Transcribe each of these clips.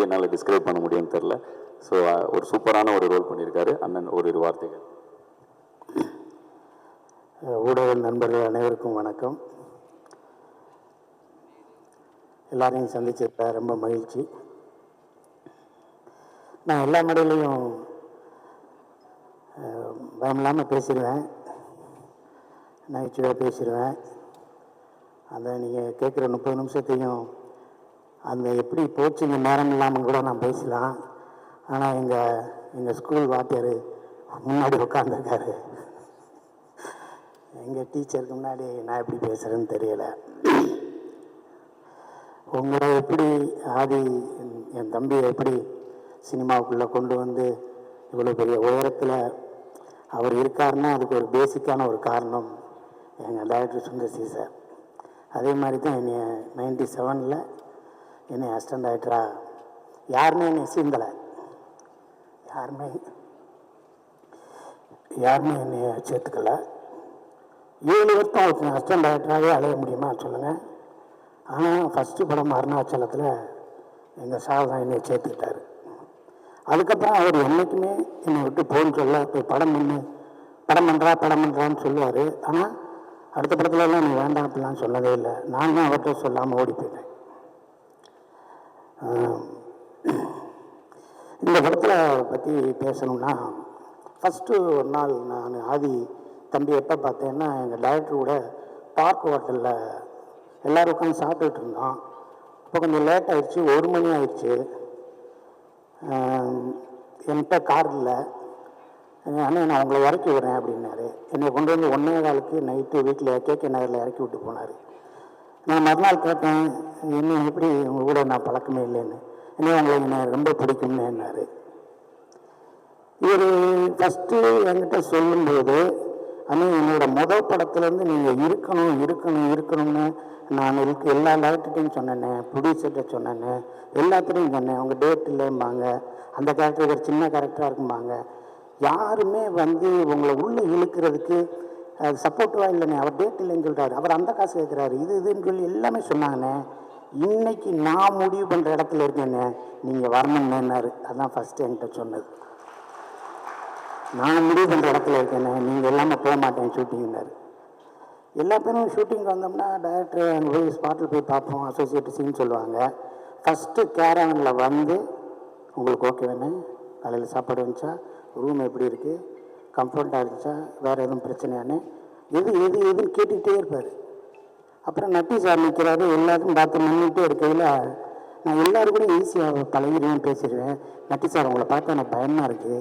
என்னால் டிஸ்கிரைப் பண்ண முடியும்னு தெரில. ஸோ ஒரு சூப்பரான ஒரு ரோல் பண்ணியிருக்காரு அண்ணன். ஒரு வார்த்தைகள். ஊடக நண்பர்கள் அனைவருக்கும் வணக்கம். எல்லாரையும் சந்திச்சிருக்க ரொம்ப மகிழ்ச்சி. நான் எல்லா மேடையிலையும் பயமில்லாமல் பேசிடுவேன், நகைச்சுவையாக பேசிடுவேன். அந்த நீங்கள் கேட்குற 30 நிமிஷத்தையும் அந்த எப்படி போச்சுங்க நேரம் இல்லாமல் கூட நான் பேசலாம். ஆனால் எங்கள் ஸ்கூல் வாத்தியார் முன்னாடி உட்காந்துருக்காரு. எங்கள் டீச்சருக்கு முன்னாடி நான் எப்படி பேசுகிறேன்னு தெரியலை. உங்களை எப்படி ஆதி என் தம்பியை எப்படி சினிமாவுக்குள்ளே கொண்டு வந்து இவ்வளோ பெரிய உயரத்தில் அவர் இருக்காருன்னா அதுக்கு ஒரு பேசிக்கான ஒரு காரணம் எங்கள் டைரக்டர் சுந்தர் சார். அதே மாதிரி தான் என்னை 97 என்னை அசிஸ்டன்ட் டைரக்டராக யாருமே என்னை சீந்தலை. யாருமே என்னை சேர்த்துக்கலை. 7 வருஷம் அசிஸ்டன்ட் டைரக்டராகவே அலைய முடியுமா சொல்லுங்கள். ஆனால் ஃபஸ்ட்டு படம் அருணாச்சலத்தில் எங்கள் சார் தான் என்னை சேர்த்துக்கிட்டார். அதுக்கப்புறம் அவர் என்றைக்குமே என்னை விட்டு போன்னு சொல்ல, போய் படம் பண்ணுறான்னு சொல்லுவார். ஆனால் அடுத்த படத்துலலாம் நீ வேண்டாம் அப்படிலாம் சொன்னதே இல்லை. நான் தான் அவர்கிட்ட சொல்லாமல் ஓடி போயிட்டேன். இந்த படத்தில் பற்றி பேசணும்னா, ஃபஸ்ட்டு ஒரு நாள் நான் ஆதி தம்பி எப்போ பார்த்தேன்னா, எங்கள் டைரக்டர் கூட பார்க் ஹோட்டலில் எல்லோரும் உட்காந்து சாப்பிட்டுட்டு இருந்தோம். இப்போ கொஞ்சம் லேட் ஆகிடுச்சு, 1 மணி ஆயிடுச்சு. என்கிட்ட கார் இல்லை. ஆனால் நான் உங்களை இறக்கி விடுறேன் அப்படின்னாரு. என்னை கொண்டு வந்து 1:15 நைட்டு வீட்டில் கேகே நகரில் இறக்கி விட்டு போனார். நான் மறுநாள் கேட்டேன், என்ன எப்படி உங்கள் கூட நான் பழக்கமே இல்லைன்னு. என்ன உங்களுக்கு என்ன ரொம்ப பிடிக்கும்னு என்னார். இவர் ஃபஸ்ட்டு என்கிட்ட சொல்லும்போது, ஆனால் என்னோடய படத்துலேருந்து நீங்கள் இருக்கணும்னு நான் எல்லா டைரக்டர்கிட்டையும் சொன்னேன்னு, ப்ரொடியூசர்கிட்ட சொன்னேன்னு, எல்லாத்துலேயும் சொன்னேன். அவங்க டேட் இல்லைம்பாங்க, அந்த கேரக்டர் ஒரு சின்ன கேரக்டராக இருக்கும்பாங்க. யாருமே வந்து உங்களை உள்ளே இழுக்கிறதுக்கு அது சப்போர்ட்டிவாக இல்லைண்ணே. அவர் டேட் இல்லைன்னு சொல்கிறாரு, அவர் அந்த காசு கேட்குறாரு, இதுன்னு சொல்லி எல்லாமே சொன்னாங்கண்ணே. இன்றைக்கி நான் முடிவு பண்ணுற இடத்துல இருக்கேண்ணே, நீங்கள் வரணும்னாரு. அதுதான் ஃபஸ்ட்டு என்கிட்ட சொன்னது. நான் முடிவு பண்ணுற இடத்துல இருக்கேண்ணே, நீங்கள் எல்லாமே போக மாட்டேன் ஷூட்டிங்னாரு. எல்லா பேரும் ஷூட்டிங் வந்தோம்னா டைரக்டர் அங்கே போய் ஸ்பாட்டில் போய் பார்ப்போம், அசோசியேட் சீன் சொல்லுவாங்க. ஃபஸ்ட்டு கேரவனில் வந்து உங்களுக்கு ஓகே வேணும், காலையில் சாப்பாடு வந்துச்சா, ரூம் எப்படி இருக்குது, கம்ஃபர்ட்டாக இருந்துச்சா, வேறு எதுவும் பிரச்சனையானு எதுன்னு கேட்டுக்கிட்டே இருப்பார். அப்புறம் நட்டி சார் நிற்கிறாரு, எல்லாருக்கும் பார்த்து நின்றுட்டே இருக்கையில் நான் எல்லோரும் கூட ஈஸியாக பழகிடுவேன், பேசிடுவேன். நட்டி சார் உங்களை பார்த்தா எனக்கு பயமாக இருக்குது,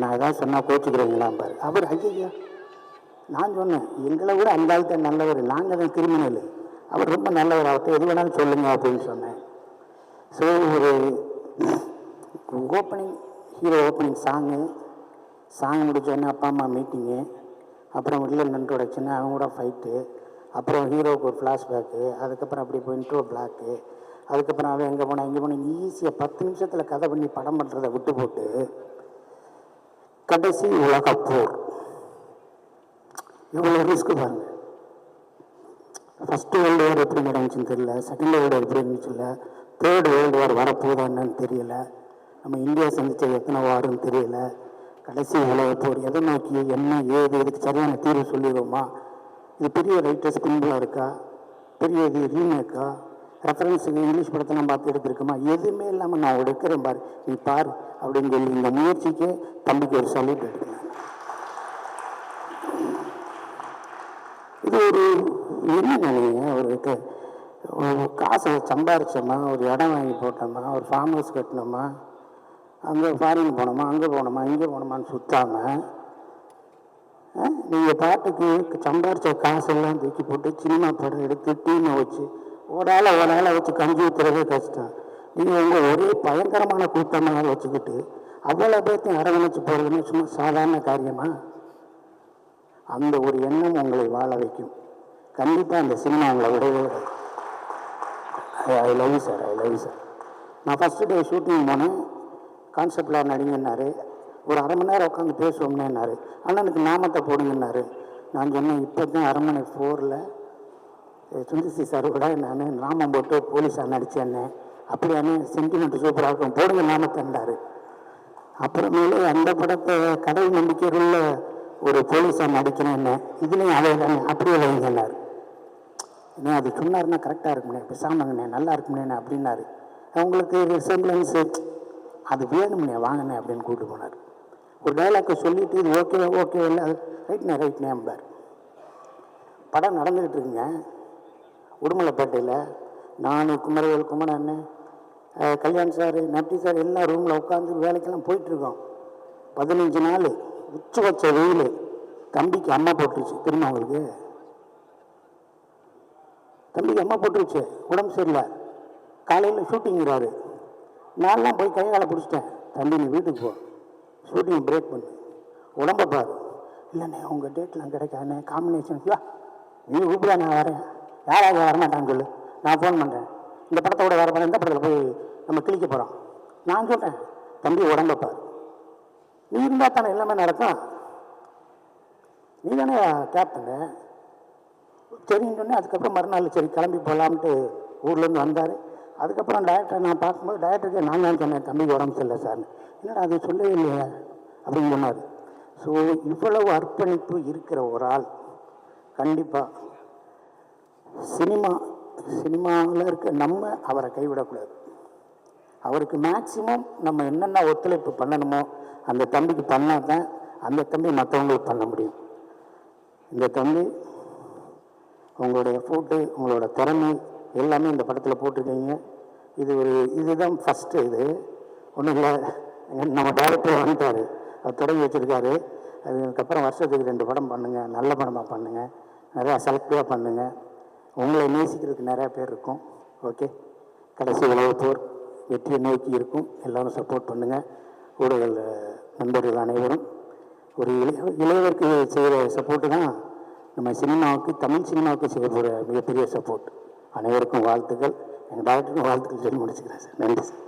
நான் ஏதாவது சொன்னால் கோச்சிக்கிறீங்களாம்பார். அவர் ஐயா, நான் சொன்னேன் எங்களை விட அந்த ஆள்கிட்ட நல்லவர், நாங்கள் தான் கிரிமினல், அவர் ரொம்ப நல்லவர், அவர்கிட்ட எது வேணாலும் சொல்லுங்கள் அப்படின்னு சொன்னேன். ஸோ ஒரு ஓப்பனிங் ஹீரோ ஓப்பனிங் சாங் முடித்தோடனே அப்பா அம்மா மீட்டிங்கு, அப்புறம் உள்ள நன்றோட சின்ன அவங்க கூட ஃபைட்டு, அப்புறம் ஹீரோவுக்கு ஒரு ஃப்ளாஷ்பேக்கு, அதுக்கப்புறம் அப்படி போய் இன்ட்ரோ பிளாக்கு, அதுக்கப்புறம் அவன் எங்கே போனேன் ஈஸியாக 10 நிமிஷத்தில் கதை பண்ணி படம் பண்ணுறதை விட்டு போட்டு கடைசி உலகப்போர் இவ்வளோ ரிஸ்க் பாருங்கள். ஃபஸ்ட்டு வேர்ல்டு வார் எப்படி நடந்துச்சுன்னு தெரியல, செகண்ட் வேர்ல்டு வார் எப்படி இருந்துச்சு இல்லை, தேர்ட் வேர்ல்டு வார் வரப்போதா என்னன்னு தெரியல, நம்ம இந்தியா சந்தித்த எத்தனை வாருன்னு தெரியல, கடைசி உலகப்போர் எதை நோக்கி என்ன ஏது இதுக்கு சரியான தீர்வு சொல்லிடுவோமா, இது பெரிய ரைட்டர்ஸ் பின்புலாக இருக்கா, பெரிய இது ரீமேக்கா, ரெஃபரன்ஸுக்கு இங்கிலீஷ் படத்தெல்லாம் பார்த்து எடுத்துருக்குமா, எதுவுமே இல்லாமல் நான் எடுக்கிறேன் பாரு, நீ பார் அப்படின்னு சொல்லி இந்த முயற்சிக்கு தம்பிக்கு ஒரு சல்யூட் எடுக்கிறேன். இது ஒரு என்ன நினைங்க, ஒரு காசை சம்பாரிச்சோமா, ஒரு இடம் வாங்கி போட்டோமா, ஒரு ஃபார்ம் ஹவுஸ் கட்டினோமா, அங்கே ஃபாரின் போனோமா, அங்கே போனோமா, இங்கே போனோமான்னு சுற்றாமல் நீங்கள் பாட்டுக்கு சம்பாரித்த காசெல்லாம் தூக்கி போட்டு சினிமா படம் எடுத்து டீமை வச்சு ஒரு ஆளை வச்சு கஞ்சி ஊற்றுறதே கஷ்டம். நீங்கள் உங்கள் ஒரே பயங்கரமான கூட்டமாக வச்சுக்கிட்டு அவ்வளோ பேர்த்தையும் அரவணைச்சு போகிறதுன்னு சும்மா சாதாரண காரியமா? அந்த ஒரு எண்ணம் உங்களை வாழ வைக்கும். கண்டிப்பாக அந்த சினிமா உங்களை விடவே விடாது. I love you sir. நான் ஃபஸ்ட்டு டே ஷூட்டிங் போனேன், கான்செப்டில் நடிங்கன்னாரு. ஒரு அரை மணி நேரம் உட்காந்து பேசுவோம்னாரு. அண்ணனுக்கு நாமத்தை போடுங்கன்னாரு. நான் சொன்னேன், இப்போ தான் அரண்மனை 4ல் சுந்தர்சி சார் கூட நான் நாமம் போட்டு போலீஸாக நடித்தேன்னே. அப்படியானே சென்டிமெண்ட் சூப்பராக இருக்கும், போடுங்க நாம தந்தார். அப்புறமேலே அந்த படத்தை கடவுள் நம்பிக்கையுள்ள ஒரு போலீஸாக நடிக்கிறேன்னு, இதுலேயும் அதே தானே அப்படியே வைங்கன்னார். ஏன்னா அது சொன்னார்னா கரெக்டாக இருக்கும்னே, பேசாமங்கண்ணே நல்லா இருக்கும்னே அப்படின்னாரு. அவங்களுக்கு ரிசம்பிளன்ஸு அது வேணும்னே வாங்கினேன் அப்படின்னு கூப்பிட்டு போனார். ஒரு டைலாக்கை சொல்லிவிட்டு இது ஓகே ஓகே இல்லை அது ரைட்னே அம்பார். படம் நடந்துக்கிட்டு இருக்குங்க உடுமலைப்பேட்டையில். நான் குமரவேல் குமரன் கல்யாண் சார் நட்டி சார் எல்லாம் ரூமில் உட்காந்து வேலைக்கெல்லாம் போயிட்டுருக்கோம். 15 நாள் உச்சி வச்ச வெயில். தம்பிக்கு அம்மா போட்டுருச்சு, தெரியுமா அவங்களுக்கு? தம்பிக்கு அம்மா போட்டுருச்சு, உடம்பு சரியில்லை. காலையில் ஷூட்டிங்கிறாரு. நான்லாம் போய் கையால் பிடிச்சிட்டேன், தம்பி நீ வீட்டுக்கு போ, ஷூட்டிங் பிரேக் பண்ணு, உடம்பை பாரு. இல்லைண்ணே உங்கள் டேட்லாம் கிடைக்காதுண்ணே, காம்பினேஷன் நீ கூப்பிடா நான் வரேன். யாராவது வரமாட்டான்னு சொல்லு, நான் ஃபோன் பண்ணுறேன். இந்த படத்தோட வேறு படம் இந்த படத்தில் போய் நம்ம கிளிக்க போகிறோம். நான் சொல்கிறேன் தம்பி உடம்பை பாரு, நீ இருந்தால் தானே எல்லாமே நடக்கும். நீ தானே கேப்டனு. சரின்னு சொன்னேன். அதுக்கப்புறம் மறுநாள் சரி கிளம்பி போகலான்ட்டு ஊர்லேருந்து வந்தார். அதுக்கப்புறம் டைரக்டரை நான் பார்க்கும்போது டைரக்டருக்கு நான் தான் சொன்னேன் தம்பிக்கு உடம்பு சரியில்லை சார்னு. என்னடா அது சொல்லவே இல்லையா அப்படின்னு சொன்னார். ஸோ இவ்வளவு அர்ப்பணிப்பு இருக்கிற ஒரு ஆள் கண்டிப்பாக சினிமாவில் இருக்க நம்ம அவரை கைவிடக்கூடாது. அவருக்கு மேக்சிமம் நம்ம என்னென்ன ஒத்துழைப்பு பண்ணணுமோ அந்த தம்பிக்கு பண்ணால் தான் அந்த தம்பி மற்றவங்களுக்கு பண்ண முடியும். இந்த தம்பி உங்களோட எஃபோர்ட்டு உங்களோட திறமை எல்லாமே இந்த படத்தில் போட்டிருக்கீங்க. இதுதான் ஃபஸ்ட்டு. இது ஒன்றும் இல்லை, நம்ம டைரக்டர் வந்துட்டார், அவர் தொடங்கி வச்சுருக்காரு. அதுக்கப்புறம் வருஷத்துக்கு 2 படம் பண்ணுங்கள், நல்ல படமாக பண்ணுங்கள், நிறையா செலக்டிவாக பண்ணுங்கள். உங்களை நேசிக்கிறதுக்கு நிறையா பேர் இருக்கும். ஓகே, கடைசி உலகப்போர் வெற்றியை நோக்கி இருக்கும். எல்லோரும் சப்போர்ட் பண்ணுங்கள். ஊடக நண்பர்கள் அனைவரும் ஒரு இளையவருக்கு செய்கிற சப்போர்ட்டு தான் நம்ம சினிமாவுக்கு, தமிழ் சினிமாவுக்கு செய்ய போகிற மிகப்பெரிய சப்போர்ட். அனைவருக்கும் வாழ்த்துக்கள். எங்கள் டாக்டருக்கும் வாழ்த்துக்கள் சொல்லி முடிச்சுக்கிறேன் சார். நன்றி சார்.